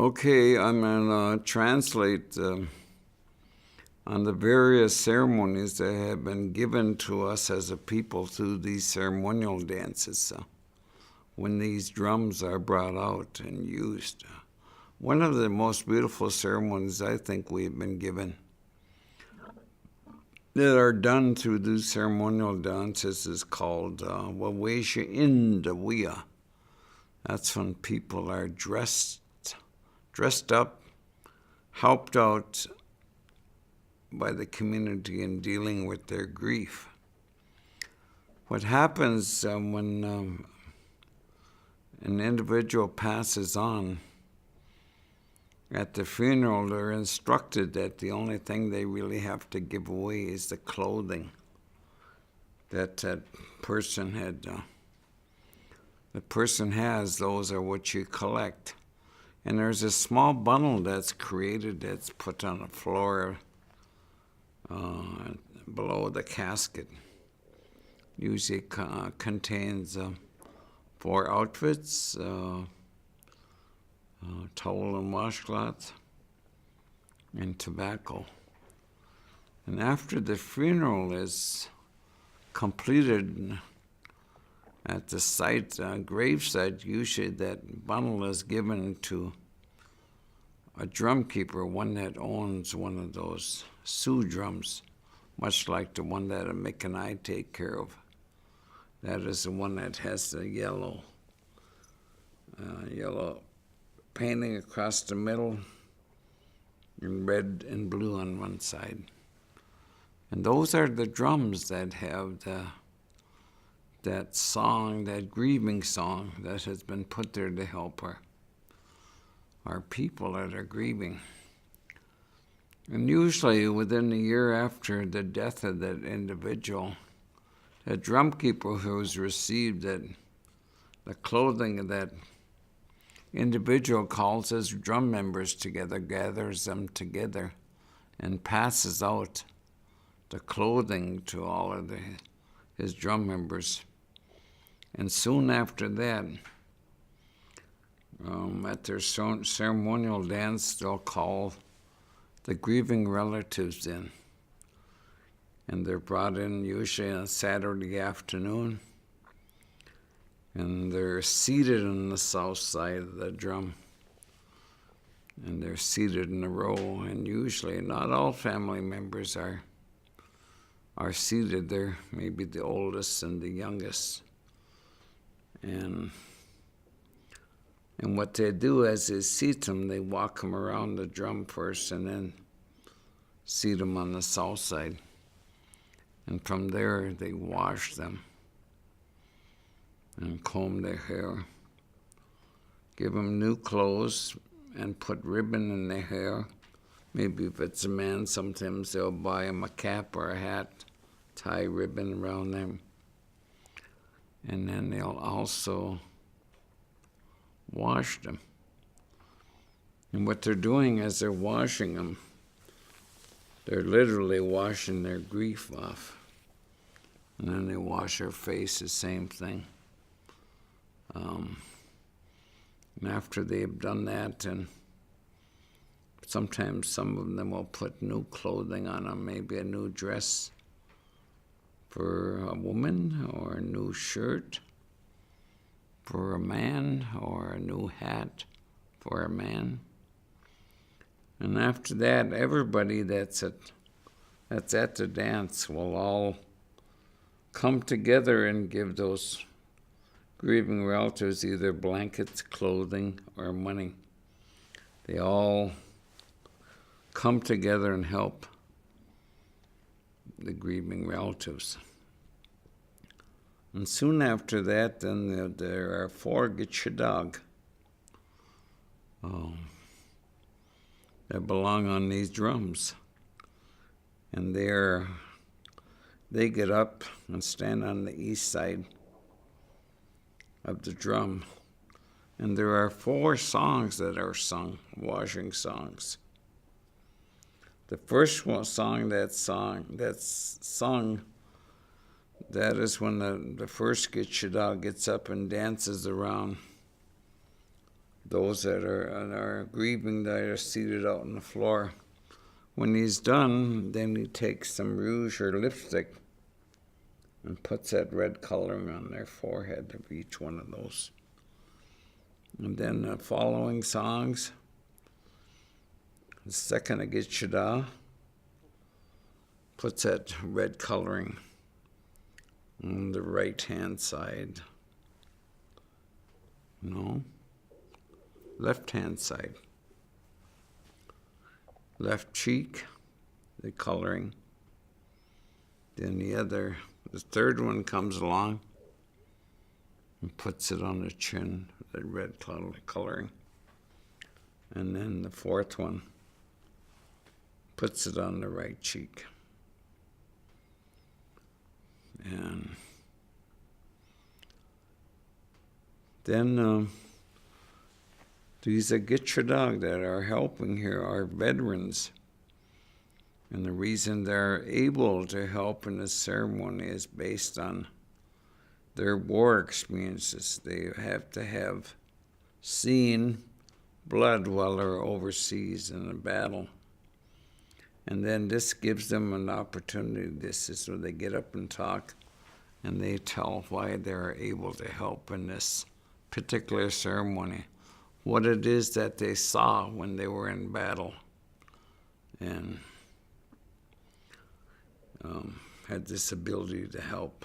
Okay, I'm going to translate on the various ceremonies that have been given to us as a people through these ceremonial dances when these drums are brought out and used. One of the most beautiful ceremonies I think we've been given that are done through these ceremonial dances is called dewe'igan. That's when people are dressed up, helped out by the community in dealing with their grief. What happens when an individual passes on, at the funeral, they're instructed that the only thing they really have to give away is the clothing that person had. The person has, those are what you collect. And there's a small bundle that's created that's put on the floor below the casket. Usually contains 4 outfits, towel and washcloth, and tobacco. And after the funeral is completed at the gravesite, usually that bundle is given to a drum keeper, one that owns one of those Sioux drums, much like the one that Mick and I take care of. That is the one that has the yellow painting across the middle and red and blue on one side. And those are the drums that have that song, that grieving song that has been put there to help our people that are grieving. And usually within a year after the death of that individual, the drum keeper who has received the clothing of that individual calls his drum members together, gathers them together, and passes out the clothing to all of his drum members. And soon after that, at their ceremonial dance, they'll call the grieving relatives in. And they're brought in usually on a Saturday afternoon. And they're seated on the south side of the drum. And they're seated in a row. And usually not all family members are seated there, maybe the oldest and the youngest. And what they do as they seat them, they walk them around the drum first and then seat them on the south side. And from there, they wash them and comb their hair, give them new clothes and put ribbon in their hair. Maybe if it's a man, sometimes they'll buy him a cap or a hat, tie ribbon around them. And then they'll also wash them. And what they're doing as they're washing them, they're literally washing their grief off. And then they wash their face, the same thing. And after they've done that, and sometimes some of them will put new clothing on them, maybe a new dress for a woman, or a new shirt for a man, or a new hat for a man. And after that, everybody that's at the dance will all come together and give those grieving relatives either blankets, clothing, or money. They all come together and help the grieving relatives. And soon after that, then there are 4 geographic that belong on these drums. And they get up and stand on the east side of the drum. And there are 4 songs that are sung, washing songs. The first song that's sung, that is when the first geographic gets up and dances around those that are grieving that are seated out on the floor. When he's done, then he takes some rouge or lipstick and puts that red coloring on their forehead of each one of those. And then the following songs, the second Agitchada puts that red coloring on the right-hand side. No, left-hand side. Left cheek, the coloring. Then the third one comes along and puts it on the chin, the red coloring. And then the fourth one puts it on the right cheek. And then these Agitchada that are helping here are veterans. And the reason they're able to help in this ceremony is based on their war experiences. They have to have seen blood while they're overseas in a battle. And then this gives them an opportunity. This is where they get up and talk, and they tell why they're able to help in this particular ceremony, what it is that they saw when they were in battle, and had this ability to help.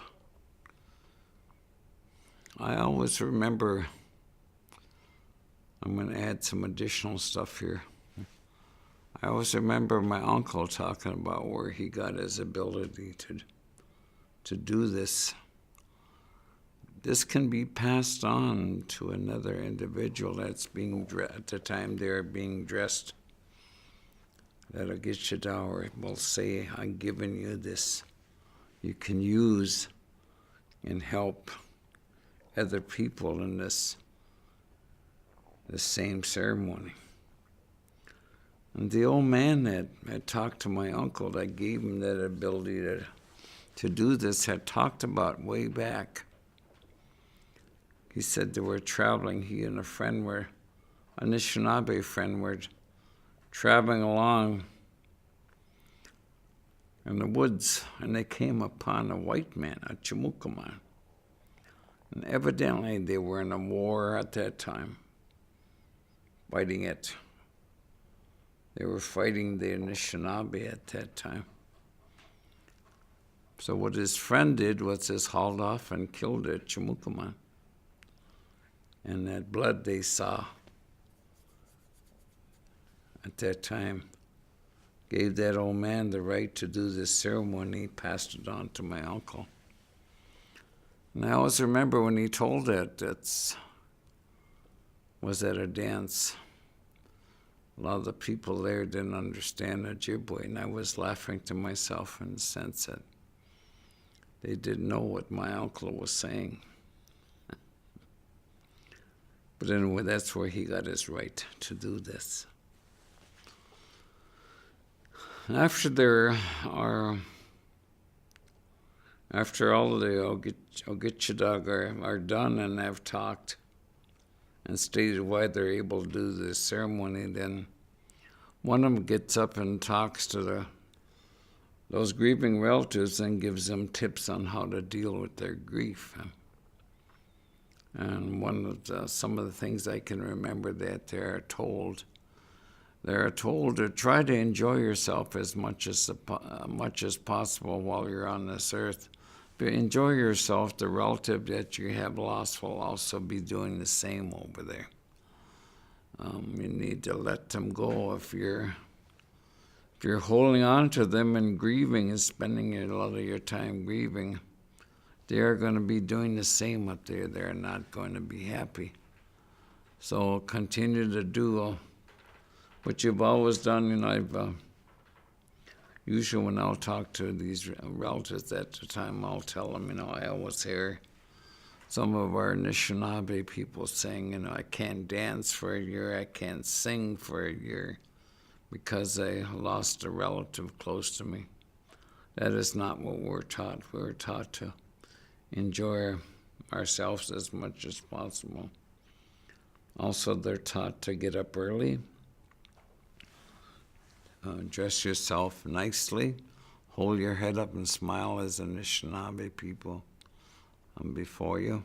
I always remember, I'm going to add some additional stuff here. I always remember my uncle talking about where he got his ability to do this. This can be passed on to another individual that's being at the time they're being dressed. That Agitchada will say, I'm giving you this. You can use and help other people in the same ceremony. And the old man that had talked to my uncle that gave him that ability to do this had talked about way back. He said they were traveling, he and a friend were, Anishinaabe friend were traveling along in the woods, and they came upon a white man, a Aazhoomog. And evidently they were in a war at that time, fighting it. They were fighting the Anishinaabe at that time. So what his friend did was just hauled off and killed the Aazhoomog. And that blood they saw at that time gave that old man the right to do this ceremony. He passed it on to my uncle. And I always remember when he told it, was at a dance. A lot of the people there didn't understand Ojibwe, and I was laughing to myself in the sense that they didn't know what my uncle was saying. But anyway, that's where he got his right to do this. After all the Agitchada are done and have talked and stated why they're able to do this ceremony, then one of them gets up and talks to those grieving relatives and gives them tips on how to deal with their grief. And some of the things I can remember that they're told to try to enjoy yourself as much as possible while you're on this earth. But enjoy yourself. The relative that you have lost will also be doing the same over there. You need to let them go. If you're holding on to them and grieving and spending a lot of your time grieving, they are going to be doing the same up there. They're not going to be happy. So continue to do what you've always done. I've usually when I'll talk to these relatives at the time, I'll tell them, I always hear some of our Anishinaabe people saying, I can't dance for a year, I can't sing for a year because I lost a relative close to me. That is not what we're taught. We're taught to enjoy ourselves as much as possible. Also, they're taught to get up early, dress yourself nicely, hold your head up and smile as Anishinaabe people before you,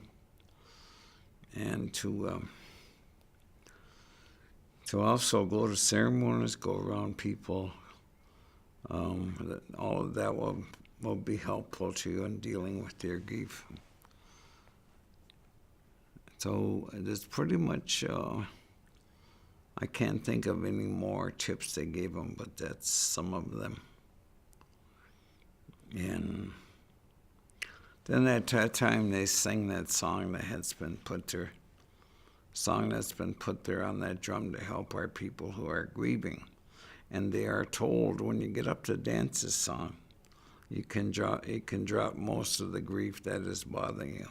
and to also go to ceremonies, go around people. All of that will be helpful to you in dealing with your grief. So it's pretty much, I can't think of any more tips they gave them, but that's some of them. And then at that time they sang that song that's been put there on that drum to help our people who are grieving. And they are told when you get up to dance this song, it can drop most of the grief that is bothering you.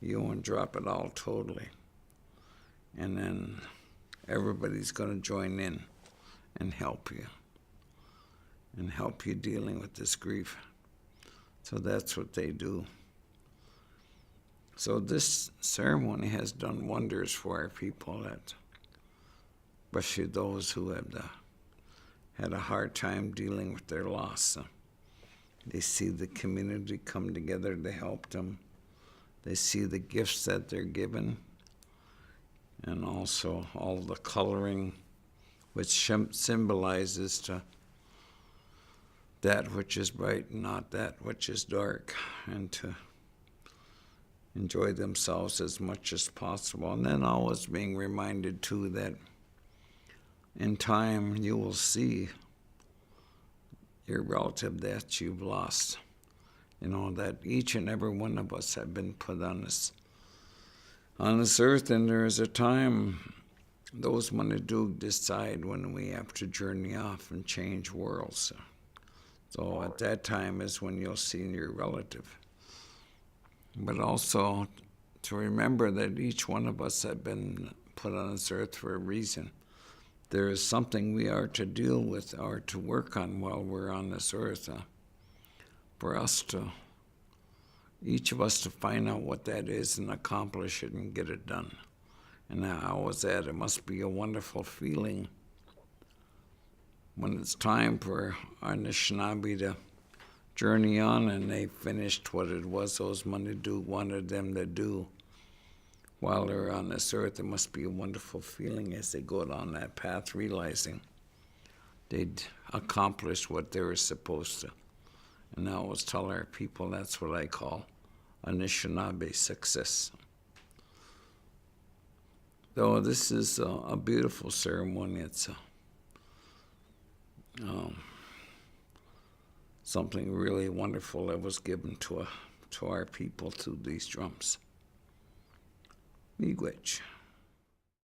You won't drop it all totally. And then everybody's going to join in and help you dealing with this grief. So that's what they do. So this ceremony has done wonders for our people, especially those who have had a hard time dealing with their loss. They see the community come together to help them. They see the gifts that they're given, and also all the coloring, which symbolizes to that which is bright and not that which is dark, and to enjoy themselves as much as possible. And then always being reminded, too, that in time you will see your relative that you've lost. You know, that each and every one of us have been put on this earth, and there is a time those Manidug decide when we have to journey off and change worlds. So at that time is when you'll see your relative. But also to remember that each one of us have been put on this earth for a reason. There is something we are to deal with or to work on while we're on this earth. For us each of us to find out what that is and accomplish it and get it done. And I always add, it must be a wonderful feeling when it's time for our Anishinaabe to journey on and they finished what it was those Manidug wanted them to do while they're on this earth. It must be a wonderful feeling as they go down that path, realizing they'd accomplished what they were supposed to. And I always tell our people that's what I call Anishinaabe success. Though this is a beautiful ceremony, it's something really wonderful that was given to our people through these drums. Miigwech.